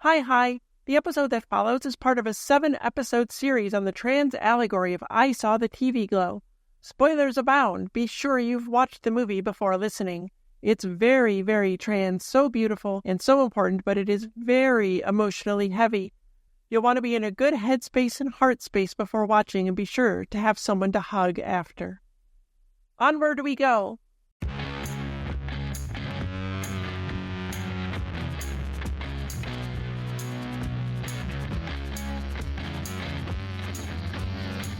Hi. The episode that follows is part of a 7-episode series on the trans allegory of I Saw the TV Glow. Spoilers abound. Be sure you've watched the movie before listening. It's very, very trans, so beautiful and so important, but it is very emotionally heavy. You'll want to be in a good headspace and heart space before watching, and be sure to have someone to hug after. Onward we go.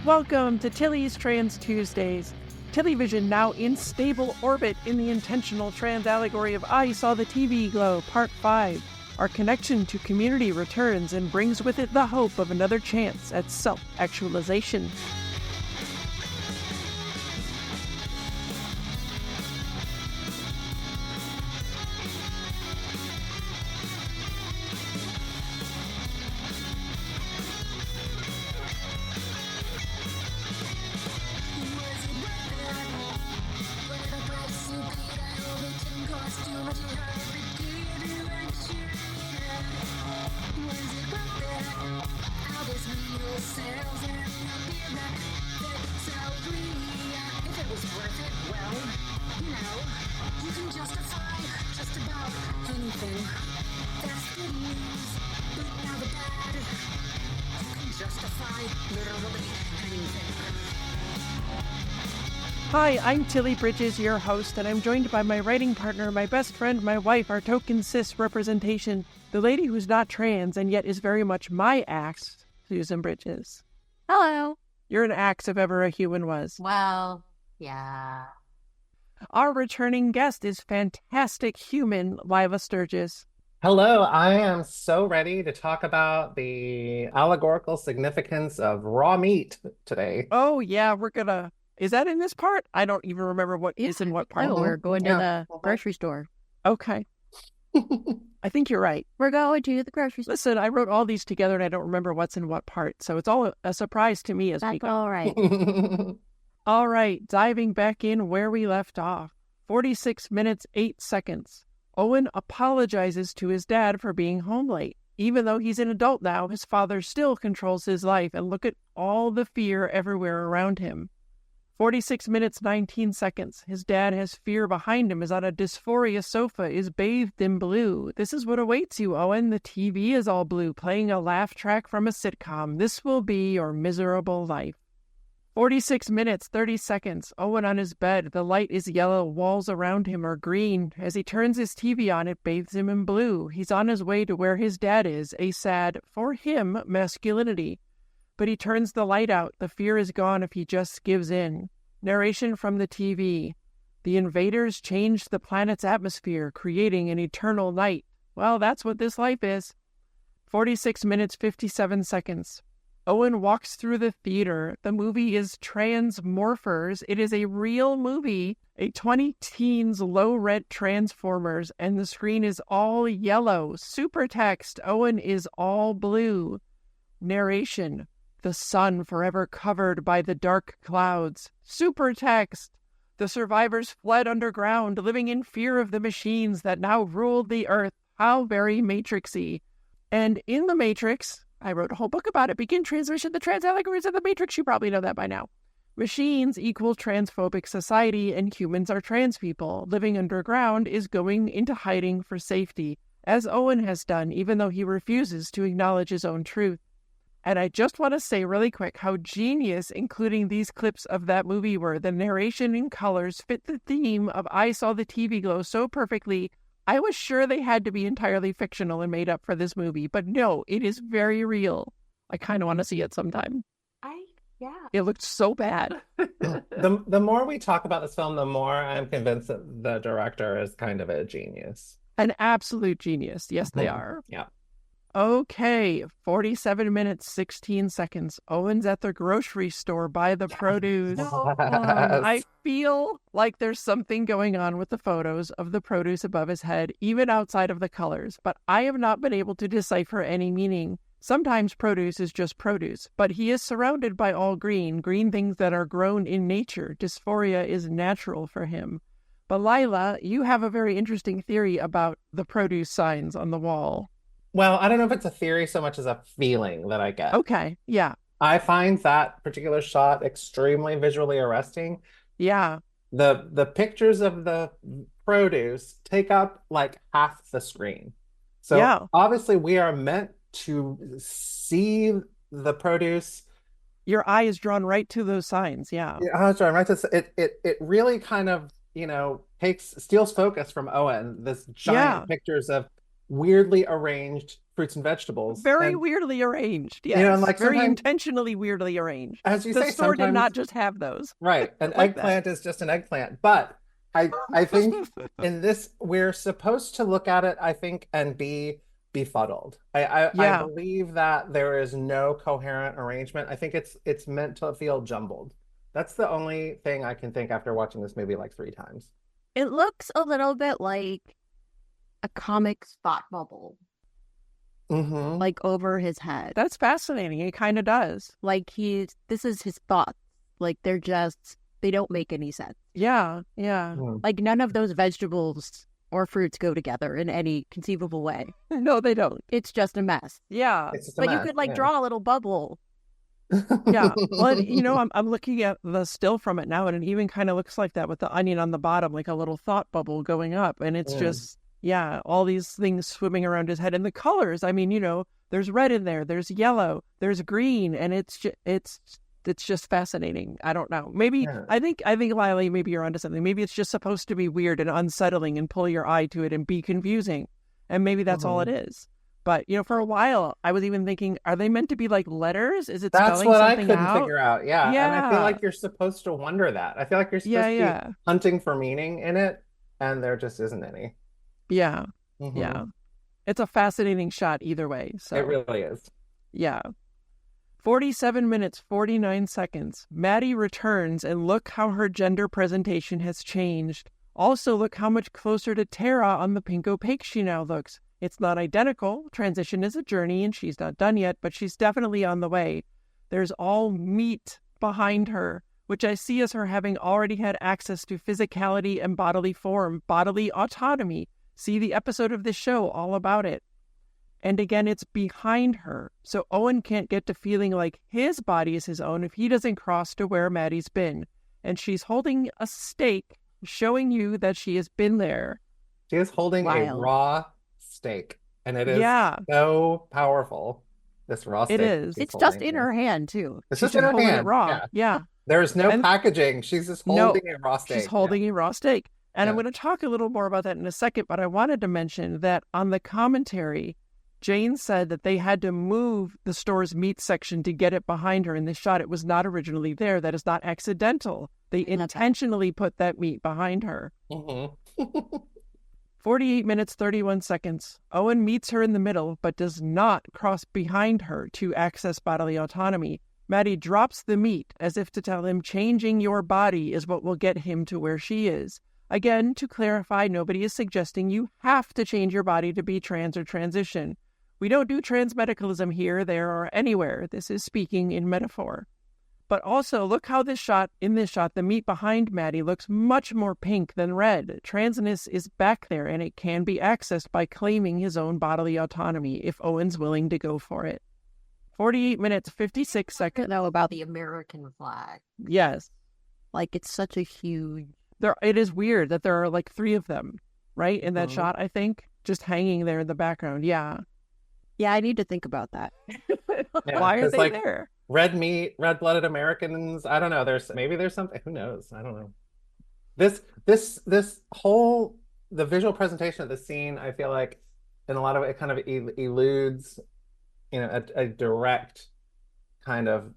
Welcome to Tilly's Trans Tuesdays. Tillyvision now in stable orbit in the intentional trans allegory of I Saw the TV Glow, Part 5. Our connection to community returns and brings with it the hope of another chance at self-actualization. Hi, I'm Tilly Bridges, your host, and I'm joined by my writing partner, my best friend, my wife, our token cis representation, the lady who's not trans and yet is very much my axe, Susan Bridges. Hello. You're an axe if ever a human was. Well, yeah. Our returning guest is fantastic human Lilah Sturges. Hello, I am so ready to talk about the allegorical significance of raw meat today. Oh, yeah, Is that in this part? I don't even remember what is in what part. Oh, we're going to the grocery store. Okay. I think you're right. We're going to the grocery store. Listen, I wrote all these together and I don't remember what's in what part, so it's all a surprise to me as we go. That's all right. All right, diving back in where we left off. 46 minutes, 8 seconds. Owen apologizes to his dad for being home late. Even though he's an adult now, his father still controls his life, and look at all the fear everywhere around him. 46 minutes, 19 seconds. His dad has fear behind him, is on a dysphoria sofa, is bathed in blue. This is what awaits you, Owen. The TV is all blue, playing a laugh track from a sitcom. This will be your miserable life. 46 minutes, 30 seconds. Owen on his bed. The light is yellow. Walls around him are green. As he turns his TV on, it bathes him in blue. He's on his way to where his dad is, a sad, for him, masculinity. But he turns the light out. The fear is gone if he just gives in. Narration from the TV. The invaders changed the planet's atmosphere, creating an eternal night. Well, that's what this life is. 46 minutes, 57 seconds. Owen walks through the theater. The movie is Transmorphers. It is a real movie, a 20-teens low-rent Transformers, and the screen is all yellow. Super text. Owen is all blue. Narration. The sun forever covered by the dark clouds. Super text. The survivors fled underground, living in fear of the machines that now ruled the earth. How very Matrixy. And in the Matrix, I wrote a whole book about it. Begin transmission, the trans allegories of the Matrix. You probably know that by now. Machines equal transphobic society, and humans are trans people. Living underground is going into hiding for safety, as Owen has done, even though he refuses to acknowledge his own truth. And I just want to say really quick how genius including these clips of that movie were. The narration and colors fit the theme of I Saw the TV Glow so perfectly. I was sure they had to be entirely fictional and made up for this movie, but no, it is very real. I kind of want to see it sometime. Yeah. It looked so bad. The more we talk about this film, the more I'm convinced that the director is kind of a genius. An absolute genius. Yes, they are. Yeah. Okay, 47 minutes, 16 seconds. Owen's at the grocery store by the produce. I feel like there's something going on with the photos of the produce above his head, even outside of the colors, but I have not been able to decipher any meaning. Sometimes produce is just produce, but he is surrounded by all green things that are grown in nature. Dysphoria is natural for him. But Lilah, you have a very interesting theory about the produce signs on the wall. Well, I don't know if it's a theory so much as a feeling that I get. Okay. Yeah. I find that particular shot extremely visually arresting. Yeah. The pictures of the produce take up like half the screen. So Yeah. obviously we are meant to see the produce. Your eye is drawn right to those signs. Yeah. Yeah, I was trying, right? It really kind of, steals focus from Owen, this Yeah. giant pictures of weirdly arranged fruits and vegetables. Very And weirdly arranged. and Yes. like Very sometimes, intentionally weirdly arranged. as you The say, store did not sometimes just have those right, an like that. eggplant is just an eggplant. But I think in this we're supposed to look at it, I think, and be befuddled. I Yeah. believe that there is no coherent arrangement. I think it's meant to feel jumbled. That's the only thing I can think after watching this movie like 3 times. It looks a little bit like a comic spot bubble, Mm-hmm. like over his head. That's fascinating. It kind of does. Like this is his thoughts. Like they don't make any sense. Yeah. Yeah. Like none of those vegetables or fruits go together in any conceivable way. No, they don't. It's just a mess. Yeah. It's just a But you mess, could like yeah. draw a little bubble. Yeah. Well, I'm looking at the still from it now, and it even kind of looks like that with the onion on the bottom, like a little thought bubble going up. And it's just, yeah, all these things swimming around his head. And the colors, I mean, there's red in there, there's yellow, there's green, and it's just fascinating. I don't know. Maybe Yeah. I think Lilah, maybe you're onto something. Maybe it's just supposed to be weird and unsettling and pull your eye to it and be confusing. And maybe that's all it is. But, for a while, I was even thinking, are they meant to be like letters? Is it That's spelling what I something couldn't out? figure out. Yeah. And I feel Yeah. like you're supposed to wonder that. I feel like you're supposed Yeah, to be hunting for meaning in it, and there just isn't any. yeah, Mhm. yeah. It's a fascinating shot either way. So It really is. yeah. 47 minutes, 49 seconds. Maddie returns, and look how her gender presentation has changed. Also, look how much closer to Tara on the pink opaque she now looks. It's not identical. Transition is a journey, and she's not done yet, but she's definitely on the way. There's all meat behind her, which I see as her having already had access to physicality and bodily form, bodily autonomy. See the episode of this show all about it. And again, it's behind her. So Owen can't get to feeling like his body is his own if he doesn't cross to where Maddie's been. And she's holding a stake, showing you that she has been there. She is holding a Wild. raw steak, and it is Yeah. so powerful. This raw steak. It is. she's It's just holding in here. her hand too. It's She's just in her holding hand. it raw. Yeah. There's no And- packaging. She's just No, holding a raw steak. She's holding a raw steak. And I'm Yeah. going to talk a little more about that in a second, but I wanted to mention that on the commentary, Jane said that they had to move the store's meat section to get it behind her in this shot. It was not originally there. That is not accidental. They I love that. intentionally put that meat behind her. Mhm. 48 minutes, 31 seconds. Owen meets her in the middle, but does not cross behind her to access bodily autonomy. Maddie drops the meat as if to tell him changing your body is what will get him to where she is. Again, to clarify, nobody is suggesting you have to change your body to be trans or transition. We don't do transmedicalism here, there, or anywhere. This is speaking in metaphor. But also, look how in this shot, the meat behind Maddie looks much more pink than red. Transness is back there, and it can be accessed by claiming his own bodily autonomy if Owen's willing to go for it. 48 minutes, 56 I seconds. don't know about the American flag. Yes. Like it's such a huge. It is weird that there are like 3 of them, right? In that Mhm. shot, I think, just hanging there in the background. Yeah. Yeah, I need to think about that. Yeah, Why are 'cause, they like, there? red meat, red-blooded Americans. I don't know. There's something. Who knows? I don't know. This whole the visual presentation of the scene, I feel like in a lot of it kind of eludes, a direct kind of,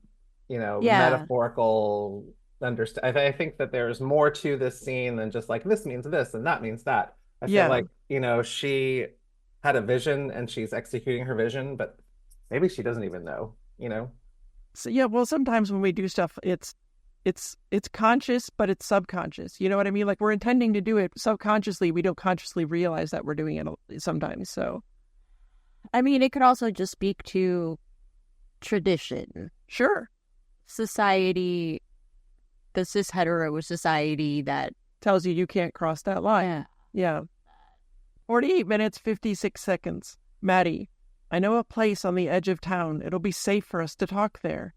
Yeah. metaphorical understand. I think that there's more to this scene than just like this means this and that means that. I feel Yeah. like, she had a vision and she's executing her vision, but maybe she doesn't even know, So yeah, well, sometimes when we do stuff, it's conscious, but it's subconscious. You know what I mean? Like we're intending to do it subconsciously. We don't consciously realize that we're doing it sometimes. So I mean, it could also just speak to tradition, sure, society, the cis hetero society that. tells you can't cross that line. Yeah. Yeah. 48 minutes, 56 seconds. Maddie, I know a place on the edge of town. It'll be safe for us to talk there.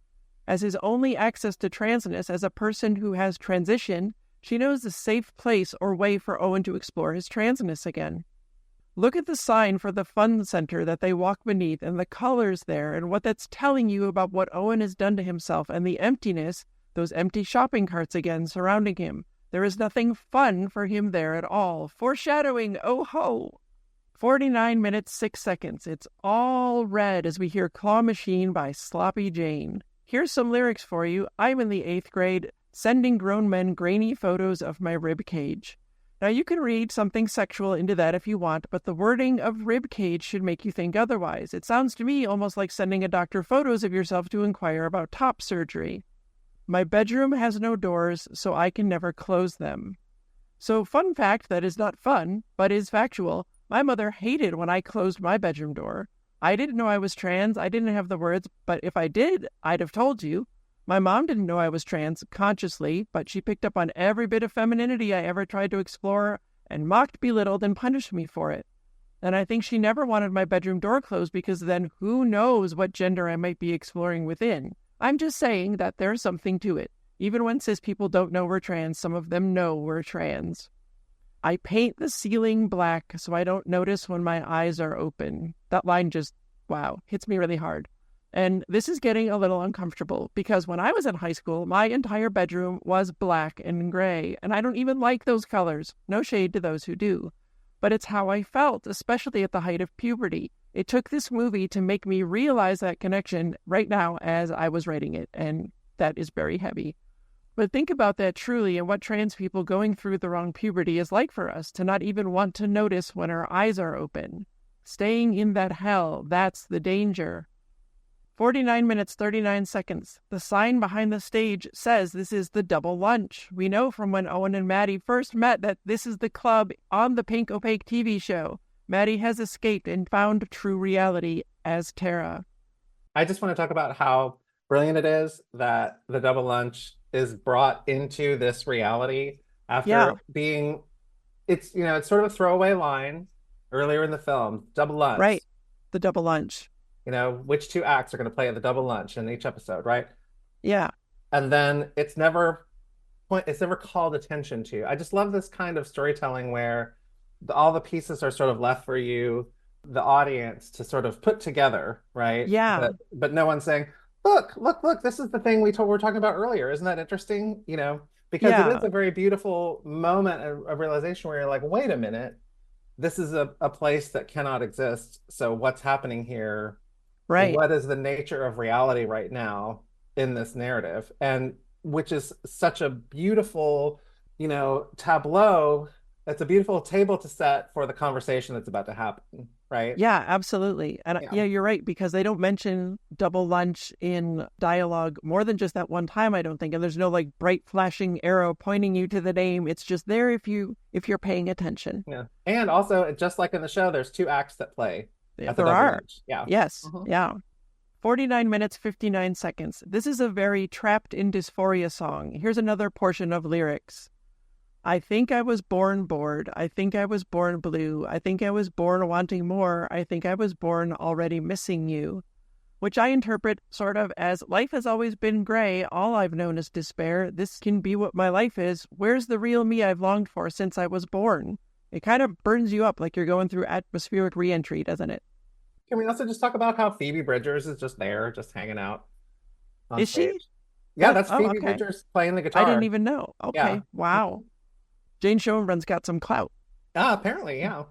As his only access to transness as a person who has transitioned, she knows the safe place or way for Owen to explore his transness again. Look at the sign for the fun center that they walk beneath and the colors there and what that's telling you about what Owen has done to himself and the emptiness, those empty shopping carts again surrounding him. There is nothing fun for him there at all. Foreshadowing, oh ho! 49 minutes, 6 seconds. It's all red as we hear Claw Machine by Sloppy Jane. Here's some lyrics for you. I'm in the 8th grade, sending grown men grainy photos of my rib cage. Now you can read something sexual into that if you want, but the wording of rib cage should make you think otherwise. It sounds to me almost like sending a doctor photos of yourself to inquire about top surgery. My bedroom has no doors, so I can never close them. So fun fact that is not fun, but is factual. My mother hated when I closed my bedroom door. I didn't know I was trans. I didn't have the words, but if I did, I'd have told you. My mom didn't know I was trans consciously, but she picked up on every bit of femininity I ever tried to explore and mocked, belittled, and punished me for it. And I think she never wanted my bedroom door closed because then who knows what gender I might be exploring within. I'm just saying that there's something to it. Even when cis people don't know we're trans, some of them know we're trans. I paint the ceiling black so I don't notice when my eyes are open. That line just, wow, hits me really hard. And this is getting a little uncomfortable because when I was in high school, my entire bedroom was black and gray, and I don't even like those colors. No shade to those who do. But it's how I felt, especially at the height of puberty. It took this movie to make me realize that connection right now as I was writing it, and that is very heavy. But think about that truly and what trans people going through the wrong puberty is like for us, to not even want to notice when our eyes are open. Staying in that hell, that's the danger. 49 minutes, 39 seconds. The sign behind the stage says this is the double lunch. We know from when Owen and Maddie first met that this is the club on the Pink Opaque TV show. Maddie has escaped and found true reality as Tara. I just want to talk about how brilliant it is that the double lunch is brought into this reality after being, it's sort of a throwaway line earlier in the film, double lunch. Right, the double lunch. Which two acts are going to play at the double lunch in each episode, right? Yeah. And then it's never called attention to. I just love this kind of storytelling where all the pieces are sort of left for you, the audience, to sort of put together, right? Yeah. But no one's saying, look, this is the thing we were talking about earlier. Isn't that interesting? Because it is a very beautiful moment of realization where you're like, wait a minute, this is a place that cannot exist. So what's happening here? Right. What is the nature of reality right now in this narrative? And which is such a beautiful, tableau. It's a beautiful table to set for the conversation that's about to happen, right? Yeah, absolutely. And yeah, you're right, because they don't mention double lunch in dialogue more than just that one time, I don't think. And there's no like bright flashing arrow pointing you to the name. It's just there if you're paying attention. Yeah. And also, just like in the show, there's two acts that play. Yeah, there are. Lunch. Yeah. Yes. Yeah. 49 minutes, 59 seconds. This is a very Trapped in Dysphoria song. Here's another portion of lyrics. I think I was born bored. I think I was born blue. I think I was born wanting more. I think I was born already missing you. Which I interpret sort of as life has always been gray. All I've known is despair. This can be what my life is. Where's the real me I've longed for since I was born? It kind of burns you up like you're going through atmospheric re-entry, doesn't it? Can we also just talk about how Phoebe Bridgers is just there, just hanging out on Is stage? she? Yeah, that's Phoebe Bridgers playing the guitar. I didn't even know. Okay, yeah. Wow. Jane Schoenbrun's got some clout. Apparently, yeah.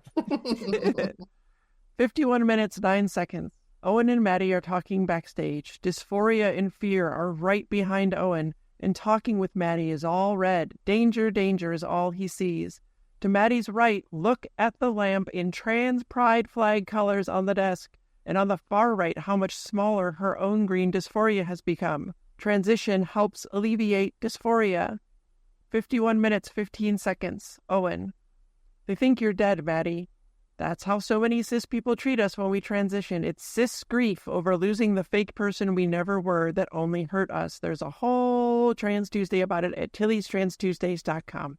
51 minutes, 9 seconds. Owen and Maddie are talking backstage. Dysphoria and fear are right behind Owen, and talking with Maddie is all red. Danger, danger is all he sees. To Maddie's right, look at the lamp in trans pride flag colors on the desk, and on the far right, how much smaller her own green dysphoria has become. Transition helps alleviate dysphoria. 51 minutes, 15 seconds. Owen. They think you're dead, Maddie. That's how so many cis people treat us when we transition. It's cis grief over losing the fake person we never were that only hurt us. There's a whole Trans Tuesday about it at Tilly'sTransTuesdays.com.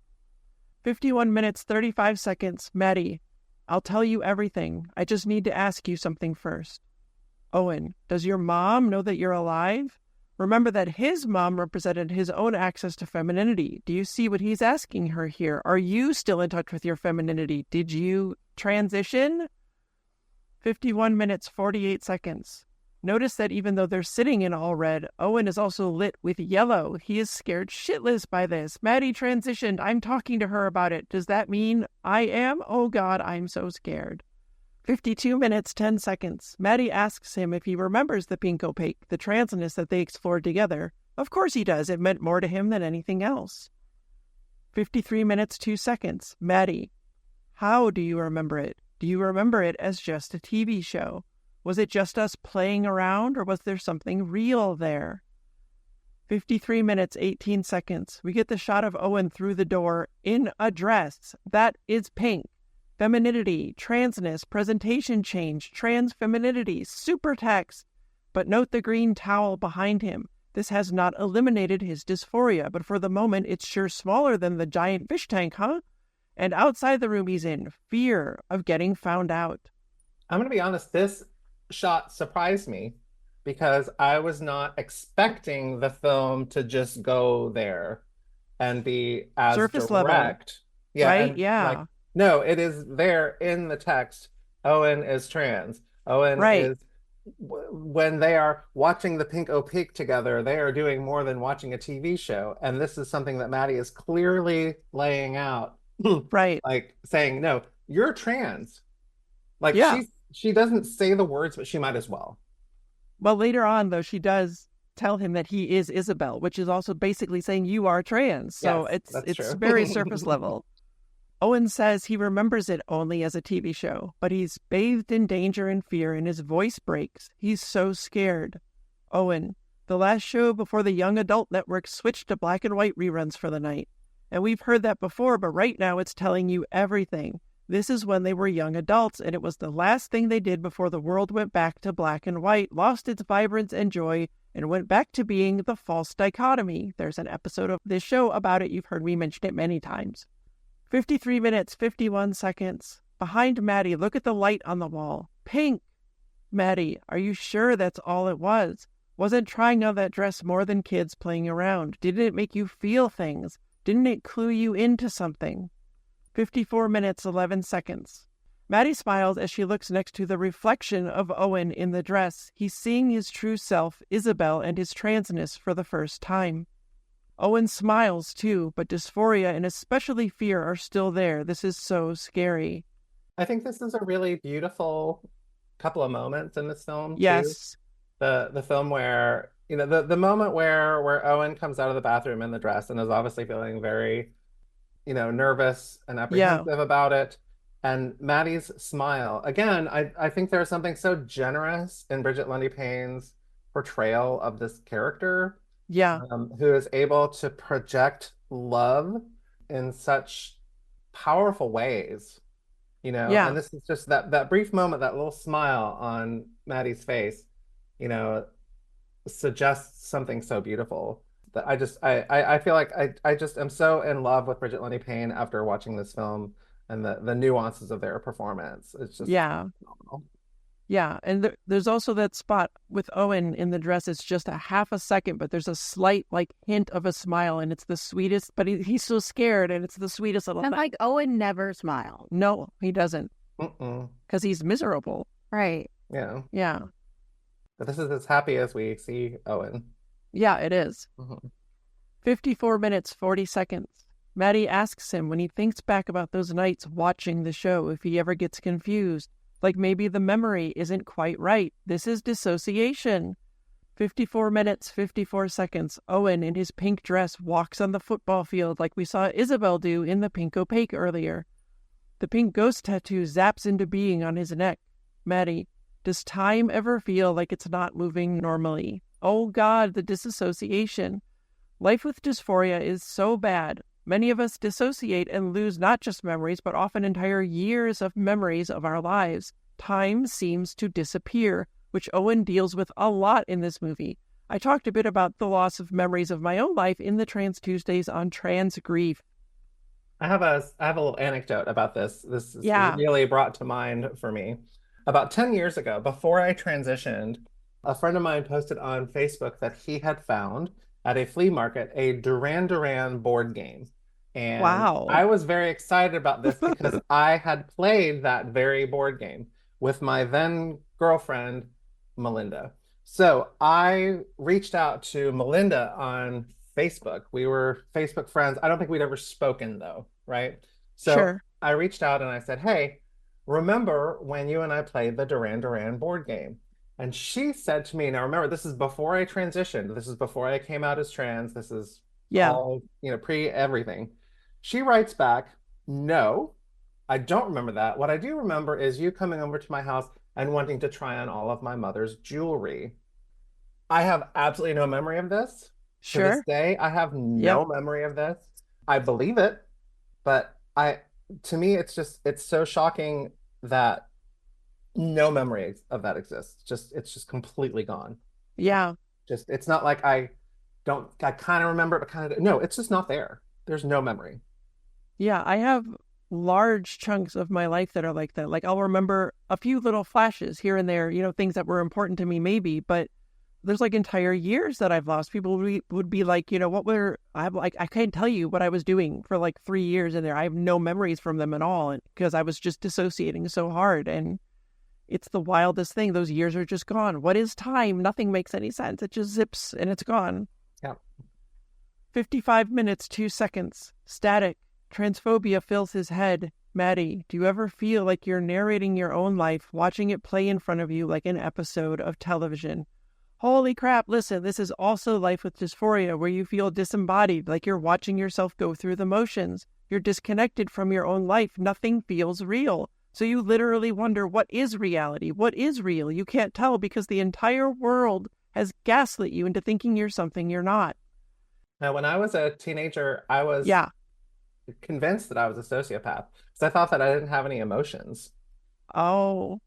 51 minutes, 35 seconds. Maddie, I'll tell you everything. I just need to ask you something first. Owen, does your mom know that you're alive? Remember that his mom represented his own access to femininity. Do you see what he's asking her here? Are you still in touch with your femininity? Did you transition? 51 minutes, 48 seconds. Notice that even though they're sitting in all red, Owen is also lit with yellow. He is scared shitless by this. Maddie transitioned. I'm talking to her about it. Does that mean I am? Oh God, I'm so scared. 52 minutes, 10 seconds. Maddie asks him if he remembers the pink opaque, the transness that they explored together. Of course he does. It meant more to him than anything else. 53 minutes, 2 seconds. Maddie, how do you remember it? Do you remember it as just a TV show? Was it just us playing around, or was there something real there? 53 minutes, 18 seconds. We get the shot of Owen through the door in a dress. That is pink. Femininity, transness, presentation change, trans femininity, super text. But note the green towel behind him. This has not eliminated his dysphoria, but for the moment it's sure smaller than the giant fish tank, huh? And outside the room he's in, fear of getting found out. I'm going to be honest, this shot surprised me because I was not expecting the film to just go there and be as surface direct. Level. Yeah, right? And, yeah. Like, no, it is there in the text. Owen is trans. Owen is, when they are watching the pink opaque together, they are doing more than watching a TV show. And this is something that Maddie is clearly laying out. Right. Like saying, no, you're trans. Like, yeah. She doesn't say the words, but she might as well. Well, later on, though, she does tell him that he is Isabel, which is also basically saying you are trans. So yes, it's very surface level. Owen says he remembers it only as a TV show, but he's bathed in danger and fear and his voice breaks. He's so scared. Owen, the last show before the young adult network switched to black and white reruns for the night. And we've heard that before, but right now it's telling you everything. This is when they were young adults, and it was the last thing they did before the world went back to black and white, lost its vibrance and joy, and went back to being the false dichotomy. There's an episode of this show about it. You've heard me mention it many times. 53 minutes, 51 seconds. Behind Maddie, look at the light on the wall. Pink. Maddie, are you sure that's all it was? Wasn't trying on that dress more than kids playing around? Didn't it make you feel things? Didn't it clue you into something? 54 minutes, 11 seconds. Maddie smiles as she looks next to the reflection of Owen in the dress. He's seeing his true self, Isabel, and his transness for the first time. Owen smiles too, but dysphoria and especially fear are still there. This is so scary. I think this is a really beautiful couple of moments in this film. Yes. Too. The film where, you know, the moment where Owen comes out of the bathroom in the dress and is obviously feeling very, you know, nervous and apprehensive about it. And Maddie's smile. Again, I think there's something so generous in Bridget Lundy Payne's portrayal of this character. Yeah. Who is able to project love in such powerful ways, you know? Yeah. And this is just that brief moment, that little smile on Maddie's face, you know, suggests something so beautiful that I feel like I just am so in love with Bridget Lundy Payne after watching this film and the nuances of their performance. It's just phenomenal. Yeah, and there's also that spot with Owen in the dress. It's just a half a second, but there's a slight hint of a smile, and it's the sweetest. But he's so scared, and it's the sweetest little. And Owen never smiles. No, he doesn't, because he's miserable. Right. Yeah. Yeah. But this is as happy as we see Owen. Yeah, it is. 54 minutes, 40 seconds. Maddie asks him when he thinks back about those nights watching the show if he ever gets confused. Like maybe the memory isn't quite right. This is dissociation. 54 minutes, 54 seconds. Owen in his pink dress walks on the football field like we saw Isabel do in the pink opaque earlier. The pink ghost tattoo zaps into being on his neck. Maddie, does time ever feel like it's not moving normally? Oh God, the disassociation. Life with dysphoria is so bad. Many of us dissociate and lose not just memories, but often entire years of memories of our lives. Time seems to disappear, which Owen deals with a lot in this movie. I talked a bit about the loss of memories of my own life in the Trans Tuesdays on trans grief. I have a little anecdote about this. This is really brought to mind for me. About 10 years ago, before I transitioned, a friend of mine posted on Facebook that he had found at a flea market a Duran Duran board game. And Wow. I was very excited about this because I had played that very board game with my then girlfriend, Melinda. So I reached out to Melinda on Facebook. We were Facebook friends. I don't think we'd ever spoken though, right? So Sure. I reached out and I said, hey, remember when you and I played the Duran Duran board game? And she said to me, now remember, this is before I transitioned. This is before I came out as trans. This is Yeah. all, pre everything. She writes back, no, I don't remember that. What I do remember is you coming over to my house and wanting to try on all of my mother's jewelry. I have absolutely no memory of this. To this Sure. day, I have Yep. no memory of this. I believe it, but to me, it's so shocking that no memory of that exists. It's just completely gone. Yeah. It's not like I kind of remember it, but kind of, no, it's just not there. There's no memory. Yeah. I have large chunks of my life that are like that. Like I'll remember a few little flashes here and there, things that were important to me maybe, but there's like entire years that I've lost. People would be like, I can't tell you what I was doing for like 3 years in there. I have no memories from them at all because I was just dissociating so hard. And it's the wildest thing. Those years are just gone. What is time? Nothing makes any sense. It just zips and it's gone. Yeah. 55 minutes, 2 seconds. Static. Transphobia fills his head. Maddie, do you ever feel like you're narrating your own life, watching it play in front of you like an episode of television? Holy crap, listen, this is also life with dysphoria, where you feel disembodied, like you're watching yourself go through the motions. You're disconnected from your own life. Nothing feels real. So you literally wonder, what is reality? What is real? You can't tell because the entire world has gaslit you into thinking you're something you're not. Now, when I was a teenager, I was Yeah. convinced that I was a sociopath because I thought that I didn't have any emotions. Oh,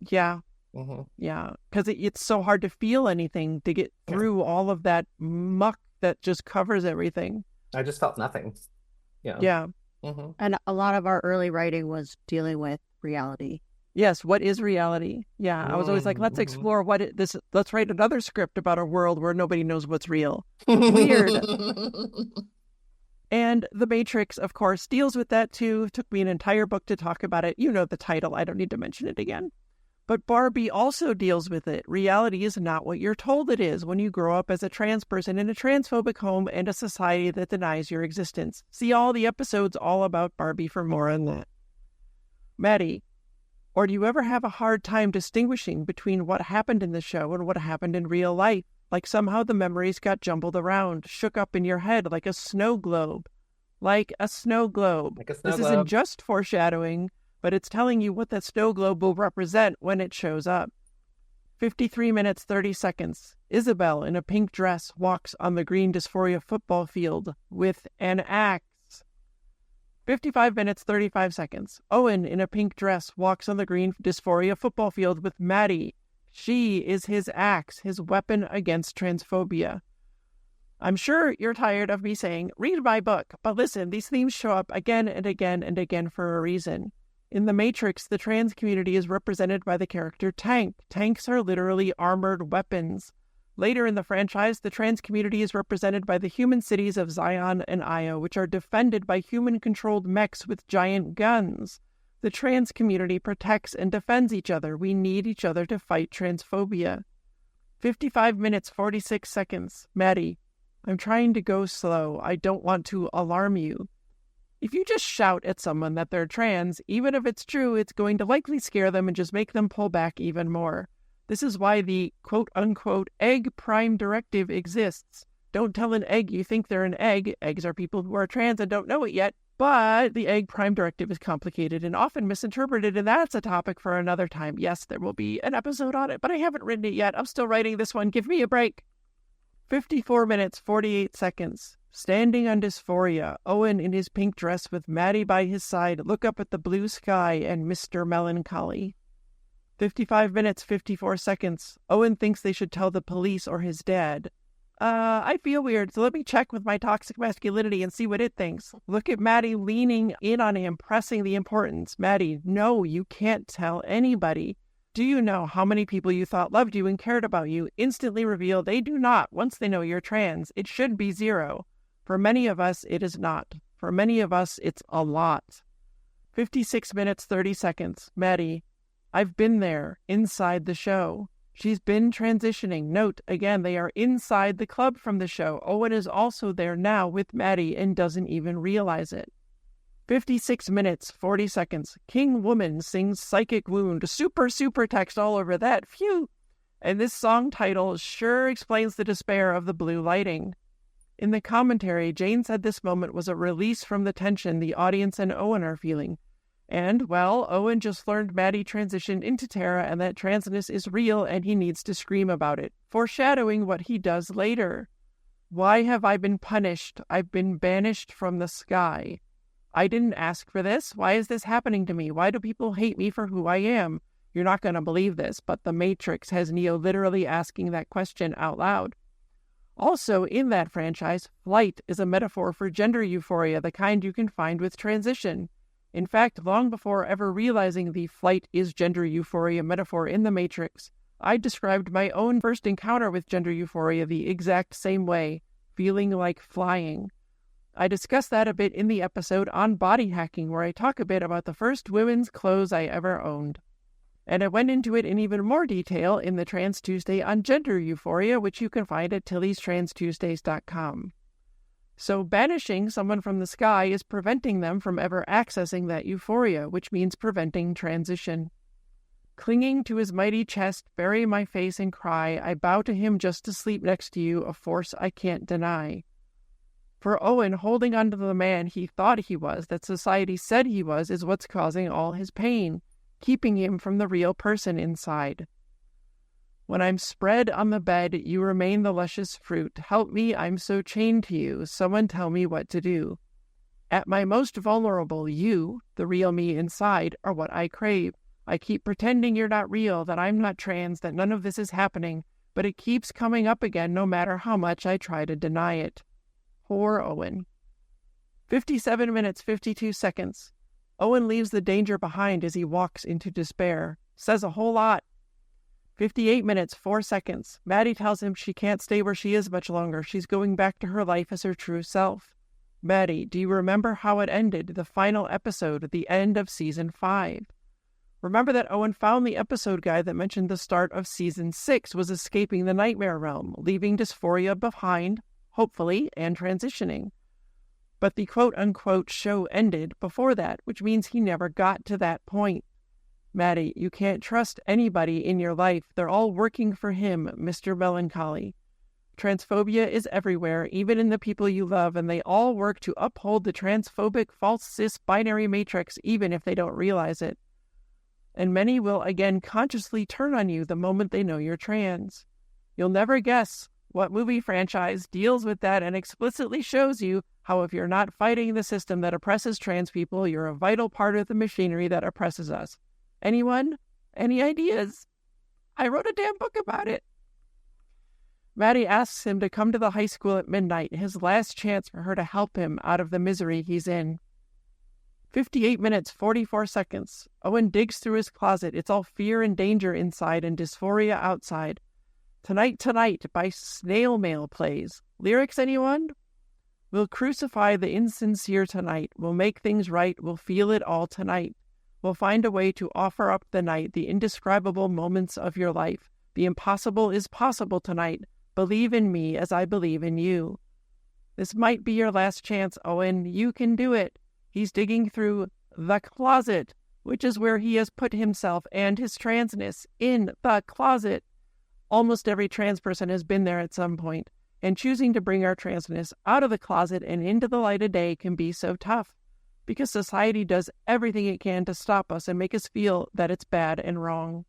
yeah. Mm-hmm. Yeah. Because it's so hard to feel anything, to get through all of that muck that just covers everything. I just felt nothing. Yeah. Yeah. Mm-hmm. And a lot of our early writing was dealing with reality. Yes, what is reality? Yeah, I was always like, let's explore let's write another script about a world where nobody knows what's real. Weird. And The Matrix, of course, deals with that too. It took me an entire book to talk about it. You know the title. I don't need to mention it again. But Barbie also deals with it. Reality is not what you're told it is when you grow up as a trans person in a transphobic home and a society that denies your existence. See all the episodes all about Barbie for more on that. Maddie, or do you ever have a hard time distinguishing between what happened in the show and what happened in real life? Like somehow the memories got jumbled around, shook up in your head like a snow globe. Like a snow globe. Like a snow This globe. isn't just foreshadowing, but it's telling you what that snow globe will represent when it shows up. 53 minutes, 30 seconds. Isabel in a pink dress walks on the green dysphoria football field with an axe. 55 minutes, 35 seconds. Owen in a pink dress walks on the green dysphoria football field with Maddie. She is his axe, his weapon against transphobia. I'm sure you're tired of me saying, read my book, but listen, these themes show up again and again and again for a reason. In The Matrix, the trans community is represented by the character Tank. Tanks are literally armored weapons. Later in the franchise, the trans community is represented by the human cities of Zion and Io, which are defended by human-controlled mechs with giant guns. The trans community protects and defends each other. We need each other to fight transphobia. 55 minutes, 46 seconds. Maddie, I'm trying to go slow. I don't want to alarm you. If you just shout at someone that they're trans, even if it's true, it's going to likely scare them and just make them pull back even more. This is why the quote-unquote egg prime directive exists. Don't tell an egg you think they're an egg. Eggs are people who are trans and don't know it yet. But the egg prime directive is complicated and often misinterpreted, and that's a topic for another time. Yes, there will be an episode on it, but I haven't written it yet. I'm still writing this one. Give me a break. 54 minutes, 48 seconds. Standing on dysphoria, Owen in his pink dress with Maddie by his side look up at the blue sky and Mr. Melancholy. 55 minutes, 54 seconds. Owen thinks they should tell the police or his dad. I feel weird, so let me check with my toxic masculinity and see what it thinks. Look at Maddie leaning in on him, pressing the importance. Maddie, no, you can't tell anybody. Do you know how many people you thought loved you and cared about you instantly reveal they do not once they know you're trans? It should be 0. For many of us, it is not. For many of us, it's a lot. 56 minutes, 30 seconds. Maddie, I've been there, inside the show. She's been transitioning. Note, again, they are inside the club from the show. Owen is also there now with Maddie and doesn't even realize it. 56 minutes, 40 seconds. King Woman sings Psychic Wound. Super text all over that. Phew! And this song title sure explains the despair of the blue lighting. In the commentary, Jane said this moment was a release from the tension the audience and Owen are feeling. And, well, Owen just learned Maddie transitioned into Tara and that transness is real and he needs to scream about it, foreshadowing what he does later. Why have I been punished? I've been banished from the sky. I didn't ask for this. Why is this happening to me? Why do people hate me for who I am? You're not going to believe this, but The Matrix has Neo literally asking that question out loud. Also, in that franchise, flight is a metaphor for gender euphoria, the kind you can find with transition. In fact, long before ever realizing the flight is gender euphoria metaphor in The Matrix, I described my own first encounter with gender euphoria the exact same way, feeling like flying. I discussed that a bit in the episode on body hacking, where I talk a bit about the first women's clothes I ever owned. And I went into it in even more detail in the Trans Tuesday on gender euphoria, which you can find at tillystranstuesdays.com. So banishing someone from the sky is preventing them from ever accessing that euphoria, which means preventing transition. Clinging to his mighty chest, bury my face and cry, I bow to him just to sleep next to you, a force I can't deny. For Owen, holding on to the man he thought he was, that society said he was, is what's causing all his pain, keeping him from the real person inside. When I'm spread on the bed, you remain the luscious fruit. Help me, I'm so chained to you. Someone tell me what to do. At my most vulnerable, you, the real me inside, are what I crave. I keep pretending you're not real, that I'm not trans, that none of this is happening, but it keeps coming up again no matter how much I try to deny it. Poor Owen. 57 minutes, 52 seconds. Owen leaves the danger behind as he walks into despair. Says a whole lot. 58 minutes, 4 seconds. Maddie tells him she can't stay where she is much longer. She's going back to her life as her true self. Maddie, do you remember how it ended, the final episode, the end of season 5? Remember that Owen found the episode guide that mentioned the start of season 6 was escaping the nightmare realm, leaving dysphoria behind, hopefully, and transitioning. But the quote-unquote show ended before that, which means he never got to that point. Maddie, you can't trust anybody in your life. They're all working for him, Mr. Melancholy. Transphobia is everywhere, even in the people you love, and they all work to uphold the transphobic false cis binary matrix, even if they don't realize it. And many will again consciously turn on you the moment they know you're trans. You'll never guess what movie franchise deals with that and explicitly shows you how if you're not fighting the system that oppresses trans people, you're a vital part of the machinery that oppresses us. Anyone? Any ideas? I wrote a damn book about it. Maddie asks him to come to the high school at midnight, his last chance for her to help him out of the misery he's in. 58 minutes, 44 seconds. Owen digs through his closet. It's all fear and danger inside and dysphoria outside. Tonight, Tonight by Snail Mail plays. Lyrics, anyone? We'll crucify the insincere tonight. We'll make things right. We'll feel it all tonight. We'll find a way to offer up the night, the indescribable moments of your life. The impossible is possible tonight. Believe in me as I believe in you. This might be your last chance, Owen. You can do it. He's digging through the closet, which is where he has put himself and his transness, in the closet. Almost every trans person has been there at some point, and choosing to bring our transness out of the closet and into the light of day can be so tough, because society does everything it can to stop us and make us feel that it's bad and wrong.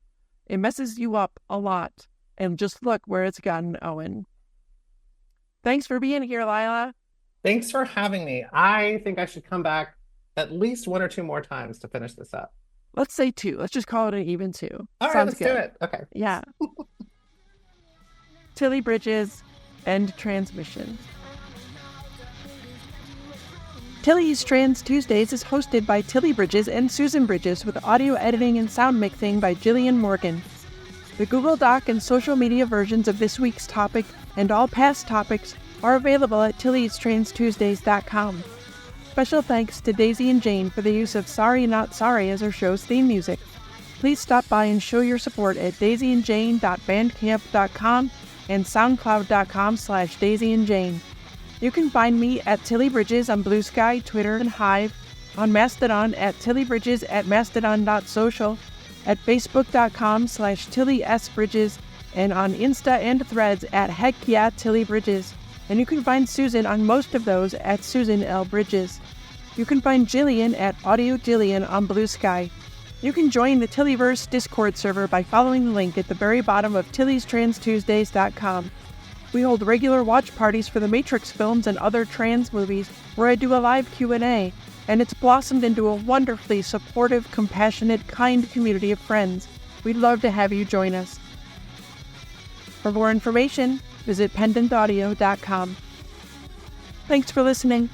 It messes you up a lot, and just look where it's gotten Owen. Thanks for being here, Lilah. Thanks for having me. I think I should come back at least 1 or 2 more times to finish this up. Let's say 2. Let's just call it an even 2. All right, let's do it. Okay. Yeah. Tilly Bridges, end transmission. Tilly's Trans Tuesdays is hosted by Tilly Bridges and Susan Bridges with audio editing and sound mixing by Jillian Morgan. The Google Doc and social media versions of this week's topic and all past topics are available at Tilly'sTransTuesdays.com. Special thanks to Daisy and Jane for the use of Sorry Not Sorry as our show's theme music. Please stop by and show your support at daisyandjane.bandcamp.com and soundcloud.com/daisyandjane. You can find me at Tilly Bridges on Bluesky, Twitter, and Hive, on Mastodon at Tillybridges at mastodon.social, at facebook.com/TillySBridges, and on Insta and Threads at HeckYeahTillyBridges. And you can find Susan on most of those at Susan L. Bridges. You can find Jillian at Audio Jillian on Bluesky. You can join the Tillyverse Discord server by following the link at the very bottom of Tilly'sTransTuesdays.com. We hold regular watch parties for the Matrix films and other trans movies where I do a live Q&A, and it's blossomed into a wonderfully supportive, compassionate, kind community of friends. We'd love to have you join us. For more information, visit pendantaudio.com. Thanks for listening.